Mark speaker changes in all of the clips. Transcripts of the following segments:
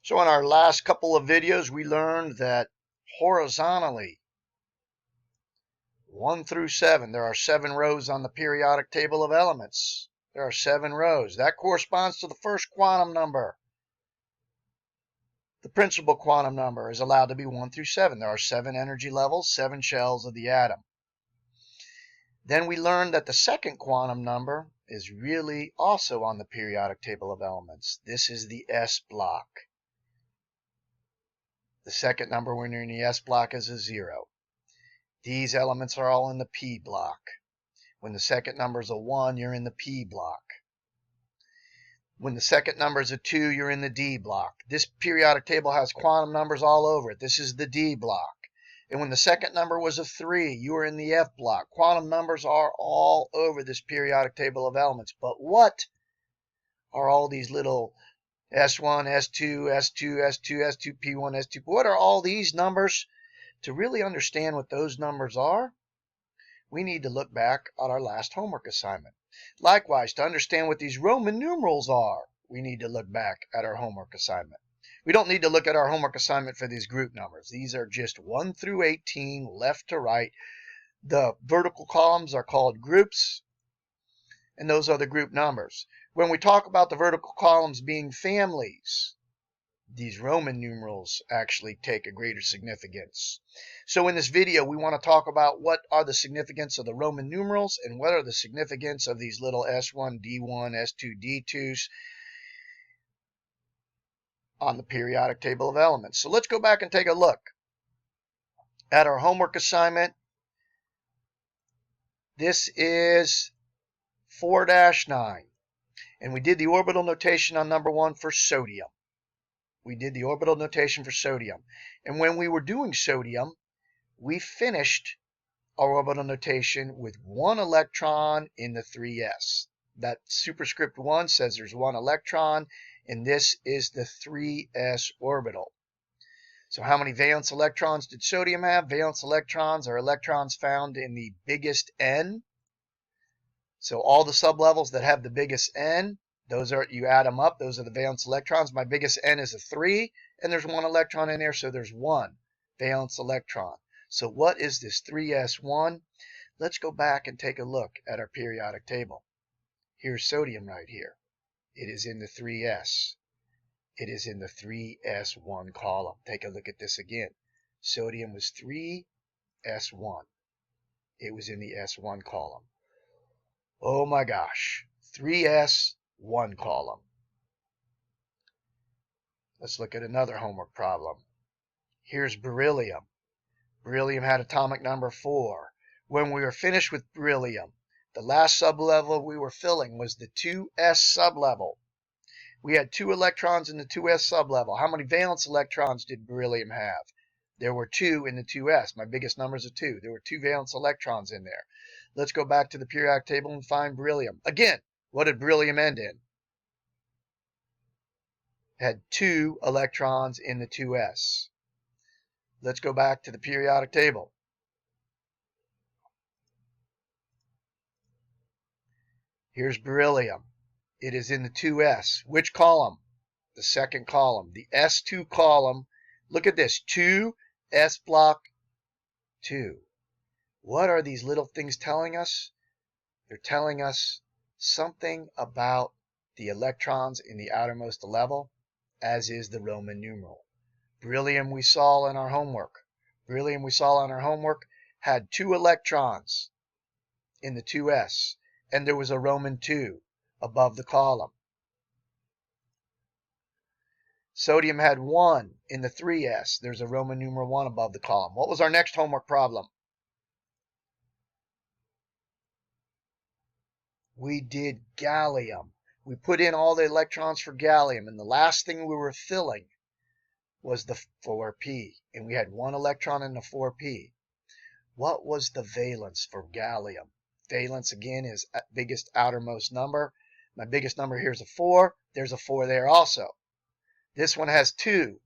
Speaker 1: So in our last couple of videos, we learned that horizontally, 1 through 7, there are 7 rows on the periodic table of elements. There are 7 rows. That corresponds to the first quantum number. The principal quantum number is allowed to be 1 through 7. There are 7 energy levels, 7 shells of the atom. Then we learned that the second quantum number is really also on the periodic table of elements. This is the S block. The second number when you're in the S block is a 0. These elements are all in the P block. When the second number is a 1, you're in the P block. When the second number is a 2, you're in the D block. This periodic table has quantum numbers all over it. This is the D block. And when the second number was a 3, you were in the F block. Quantum numbers are all over this periodic table of elements. But what are all these little S1, S2, S2, S2, S2, P1, S2? What are all these numbers? To really understand what those numbers are, we need to look back at our last homework assignment. Likewise, to understand what these Roman numerals are, we need to look back at our homework assignment. We don't need to look at our homework assignment for these group numbers. These are just 1 through 18, left to right. The vertical columns are called groups, and those are the group numbers. When we talk about the vertical columns being families, these Roman numerals actually take a greater significance. So in this video, we want to talk about what are the significance of the Roman numerals and what are the significance of these little S1, D1, S2, D2s on the periodic table of elements. So let's go back and take a look at our homework assignment. This is 4-9, and we did the orbital notation on number 1 for sodium. We did the orbital notation for sodium. And when we were doing sodium, we finished our orbital notation with 1 electron in the 3s. That superscript 1 says there's 1 electron, and this is the 3s orbital. So how many valence electrons did sodium have? Valence electrons are electrons found in the biggest N. So all the sublevels that have the biggest N, those are, you add them up, those are the valence electrons. My biggest N is a 3, and there's 1 electron in there, so there's 1 valence electron. So what is this 3s1? Let's go back and take a look at our periodic table. Here's sodium right here. It is in the 3s. It is in the 3s1 column. Take a look at this again. Sodium was 3s1. It was in the s1 column. Oh my gosh, 3s1 column. Let's look at another homework problem. Here's beryllium. Beryllium had atomic number 4. When we were finished with beryllium, the last sublevel we were filling was the 2s sublevel. We had 2 electrons in the 2s sublevel. How many valence electrons did beryllium have? There were 2 in the 2s. My biggest number is a 2. There were 2 valence electrons in there. Let's go back to the periodic table and find beryllium. Again, what did beryllium end in? It had 2 electrons in the 2s. Let's go back to the periodic table. Here's beryllium. It is in the 2s. Which column? The second column, the s2 column. Look at this, 2 s block 2. What are these little things telling us? They're telling us something about the electrons in the outermost level, as is the Roman numeral. Beryllium we saw in our homework. Beryllium we saw on our homework had 2 electrons in the 2s, and there was a Roman 2 above the column. Sodium had 1 in the 3s. There's a Roman numeral 1 above the column. What was our next homework problem? We did gallium. We put in all the electrons for gallium, and the last thing we were filling was the 4p, and we had 1 electron in the 4p. What was the valence for gallium? Valence, again, is biggest outermost number. My biggest number here is a 4. There's a 4 there also. This one has 2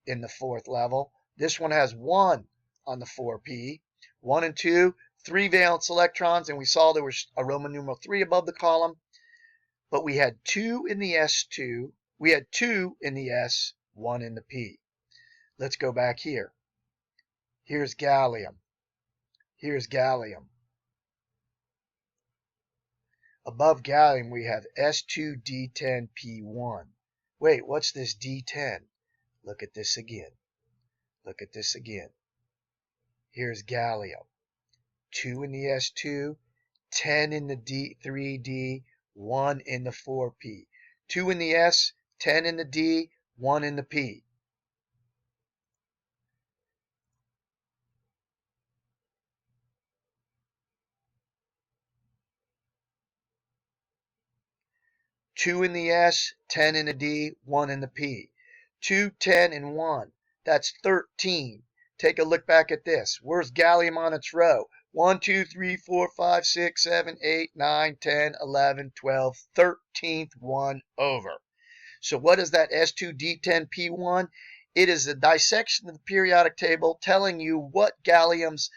Speaker 1: in the 4th level. This one has 1 on the 4p. 1 and 2, 3 valence electrons, and we saw there was a Roman numeral 3 above the column. But we had 2 in the s2. We had 2 in the s, 1 in the P. Let's go back here. Here's gallium. Here's gallium. Above gallium, we have S2D10P1. Wait, what's this D10? Look at this again. Look at this again. Here's gallium. 2 in the S2, 10 in the D3D, 1 in the 4P. 2 in the S, 10 in the D, 1 in the P. Two in the S, 10 in the D, 1 in the P. 2, 10, and 1. That's 13. Take a look back at this. Where's gallium on its row? 1, 2, 3, 4, 5, 6, 7, 8, 9, 10, 11, 12, 13th one over. So what is that S2D10P1? It is a dissection of the periodic table telling you what gallium's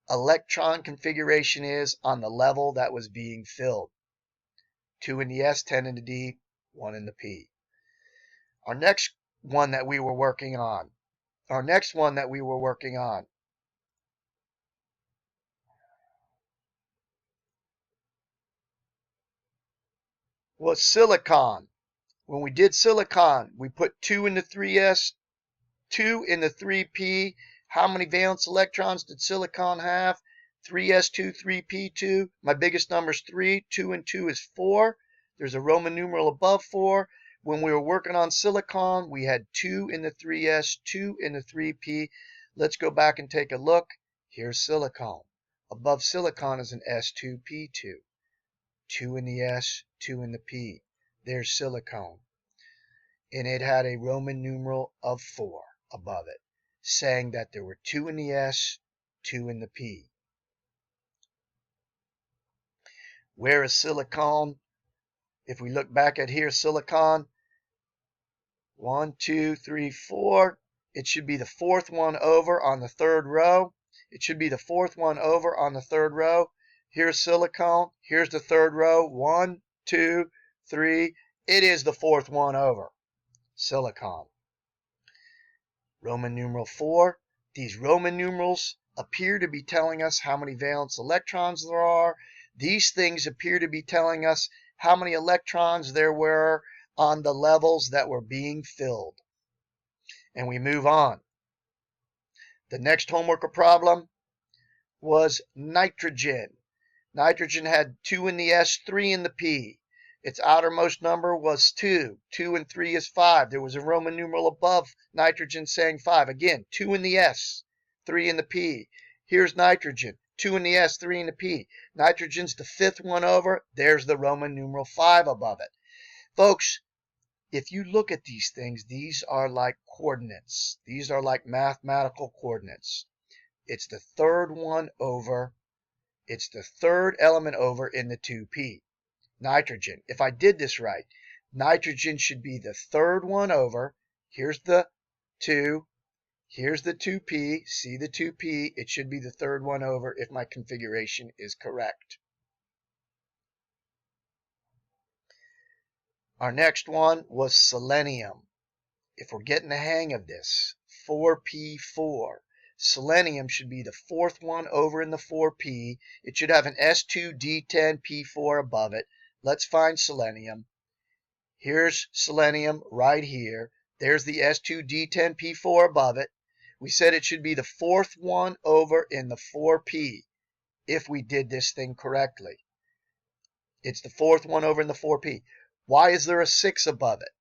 Speaker 1: electron configuration is on the level that was being filled. 2 in the S, 10 in the D, 1 in the P. Our next one that we were working on was silicon. When we did silicon, we put 2 in the 3S, 2 in the 3P. How many valence electrons did silicon have? 3S2, 3P2. My biggest number is 3. 2 and 2 is 4. There's a Roman numeral above 4. When we were working on silicon, we had 2 in the 3S, 2 in the 3P. Let's go back and take a look. Here's silicon. Above silicon is an S2P2. 2 in the S, 2 in the P. There's silicon. And it had a Roman numeral of 4 above it, saying that there were 2 in the S, 2 in the P. Where is silicon? If we look back at here, silicon, 1, 2, 3, 4. It should be the fourth one over on the third row. It should be the fourth one over on the third row. Here's silicon. Here's the third row. 1, 2, 3. It is the fourth one over. Silicon. Roman numeral 4. These Roman numerals appear to be telling us how many valence electrons there are. These things appear to be telling us how many electrons there were on the levels that were being filled. And we move on. The next homework problem was nitrogen. Nitrogen had 2 in the S, 3 in the P. Its outermost number was 2. 2 and 3 is 5. There was a Roman numeral above nitrogen saying 5. Again, 2 in the S, 3 in the P. Here's nitrogen. 2 in the S, 3 in the P. Nitrogen's the fifth one over. There's the Roman numeral 5 above it. Folks, if you look at these things, these are like coordinates. These are like mathematical coordinates. It's the third one over. It's the third element over in the 2P. Nitrogen. If I did this right, nitrogen should be the third one over. Here's the 2. Here's the 2P. See the 2P. It should be the third one over if my configuration is correct. Our next one was selenium. If we're getting the hang of this, 4P4. Selenium should be the fourth one over in the 4P. It should have an S2D10P4 above it. Let's find selenium. Here's selenium right here. There's the S2D10P4 above it. We said it should be the fourth one over in the 4P if we did this thing correctly. It's the fourth one over in the 4P. Why is there a 6 above it?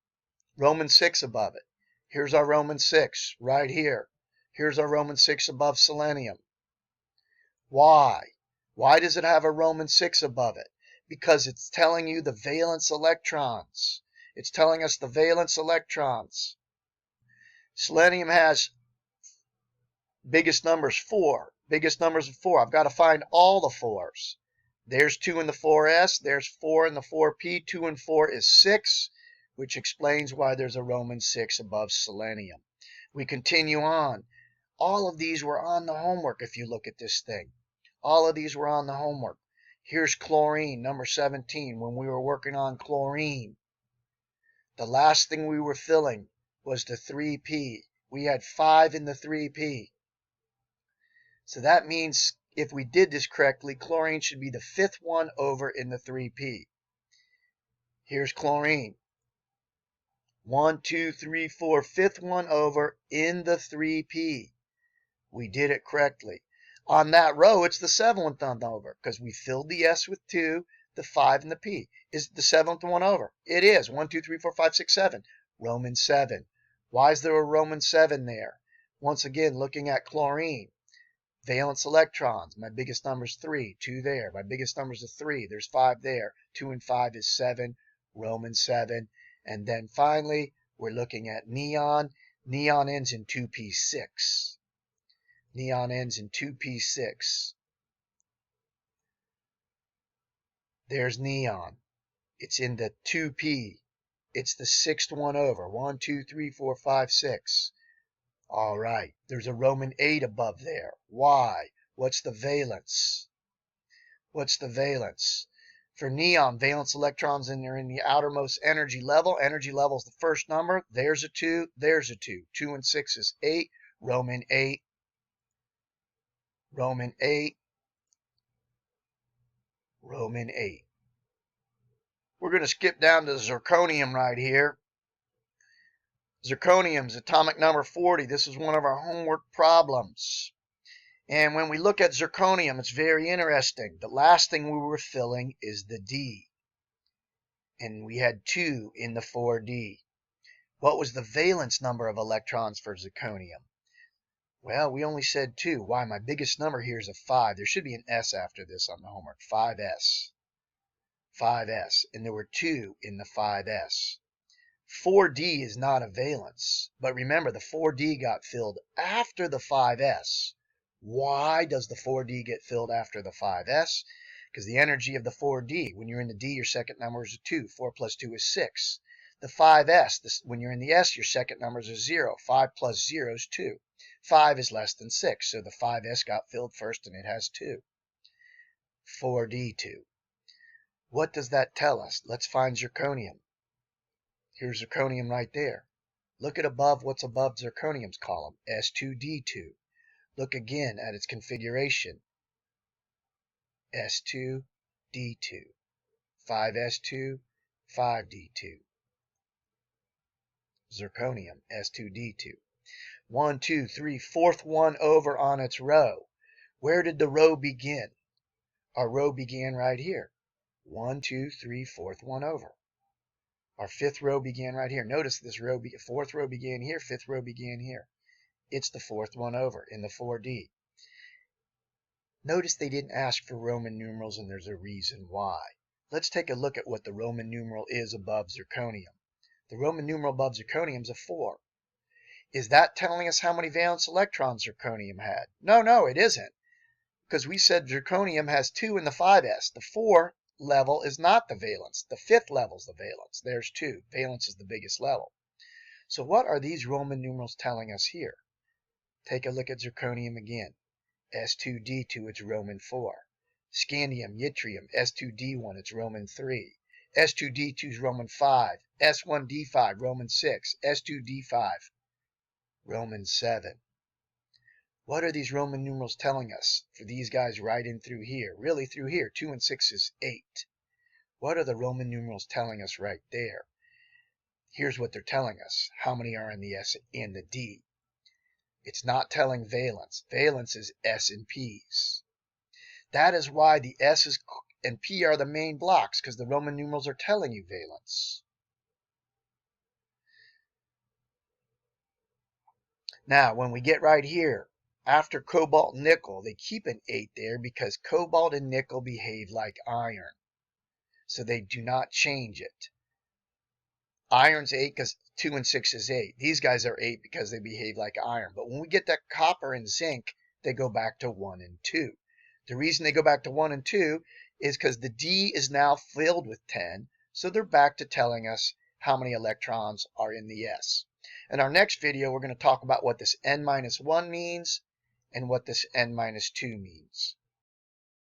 Speaker 1: Roman 6 above it. Here's our Roman 6 right here. Here's our Roman 6 above selenium. Why? Why does it have a Roman 6 above it? Because it's telling you the valence electrons. It's telling us the valence electrons. Selenium has biggest numbers 4. Biggest numbers of 4. I've got to find all the 4s. There's 2 in the 4S. There's 4 in the 4P. 2 and 4 is 6, which explains why there's a Roman 6 above selenium. We continue on. All of these were on the homework if you look at this thing. All of these were on the homework. Here's chlorine, number 17, when we were working on chlorine. The last thing we were filling was the 3p. We had 5 in the 3p. So that means if we did this correctly, chlorine should be the 5th one over in the 3p. Here's chlorine. 1, 2, 3, 4, 5th one over in the 3p. We did it correctly. On that row, it's the 7th one over because we filled the S with 2, the 5, and the P. Is it the 7th one over? It is. 1, 2, 3, 4, 5, 6, 7. Roman 7. Why is there a Roman 7 there? Once again, looking at chlorine. Valence electrons. My biggest number is 3. 2 there. My biggest number is 3. There's 5 there. 2 and 5 is 7. Roman 7. And then finally, we're looking at neon. Neon ends in 2p6. Neon ends in 2p6. There's neon. It's in the 2p. It's the 6th one over. 1, 2, 3, 4, 5, 6. All right. There's a Roman 8 above there. Why? What's the valence? What's the valence? For neon, valence electrons are in the outermost energy level. Energy level is the first number. There's a 2. There's a 2. 2 and 6 is 8. Roman 8. Roman 8. Roman 8. We're going to skip down to zirconium right here. Zirconium's atomic number 40. This is one of our homework problems. And when we look at zirconium, it's very interesting. The last thing we were filling is the D. And we had 2 in the 4D. What was the valence number of electrons for zirconium? Well, we only said 2. Why? My biggest number here is a 5. There should be an S after this on the homework. 5S. 5S. And there were 2 in the 5S. 4D is not a valence. But remember, the 4D got filled after the 5S. Why does the 4D get filled after the 5S? Because the energy of the 4D, when you're in the D, your second number is a 2. 4 plus 2 is 6. The 5S, when you're in the S, your second number is a 0. 5 plus 0 is 2. 5 is less than 6, so the 5S got filled first and it has 2. 4D2. What does that tell us? Let's find zirconium. Here's zirconium right there. Look at above what's above zirconium's column, S2D2. Look again at its configuration. S2, D2. 5S2, 5D2. Zirconium, S2D2. 1, 2, 3, 4th one over on its row. Where did the row begin? Our row began right here. 1, 2, 3, 4th one over. Our 5th row began right here. Notice this row, 4th row began here, 5th row began here. It's the 4th one over in the 4D. Notice they didn't ask for Roman numerals, and there's a reason why. Let's take a look at what the Roman numeral is above zirconium. The Roman numeral above zirconium is a 4. Is that telling us how many valence electrons zirconium had? No, it isn't. Because we said zirconium has 2 in the 5s. The 4 level is not the valence. The 5th level is the valence. There's 2. Valence is the biggest level. So what are these Roman numerals telling us here? Take a look at zirconium again. S2D2, it's Roman 4. Scandium, yttrium, S2D1, it's Roman 3. S2D2 is Roman 5. S1D5, Roman 6. S2D5, Roman 7. What are these Roman numerals telling us for these guys right in through here? Really through here. 2 and 6 is 8. What are the Roman numerals telling us right there? Here's what they're telling us. How many are in the S and the D? It's not telling valence. Valence is S and P's. That is why the S and P are the main blocks, because the Roman numerals are telling you valence. Now, when we get right here, after cobalt and nickel, they keep an 8 there because cobalt and nickel behave like iron. So they do not change it. Iron's 8 because 2 and 6 is 8. These guys are 8 because they behave like iron. But when we get that copper and zinc, they go back to 1 and 2. The reason they go back to 1 and 2 is because the D is now filled with 10. So they're back to telling us how many electrons are in the S. In our next video, we're going to talk about what this N-1 means and what this N-2 means.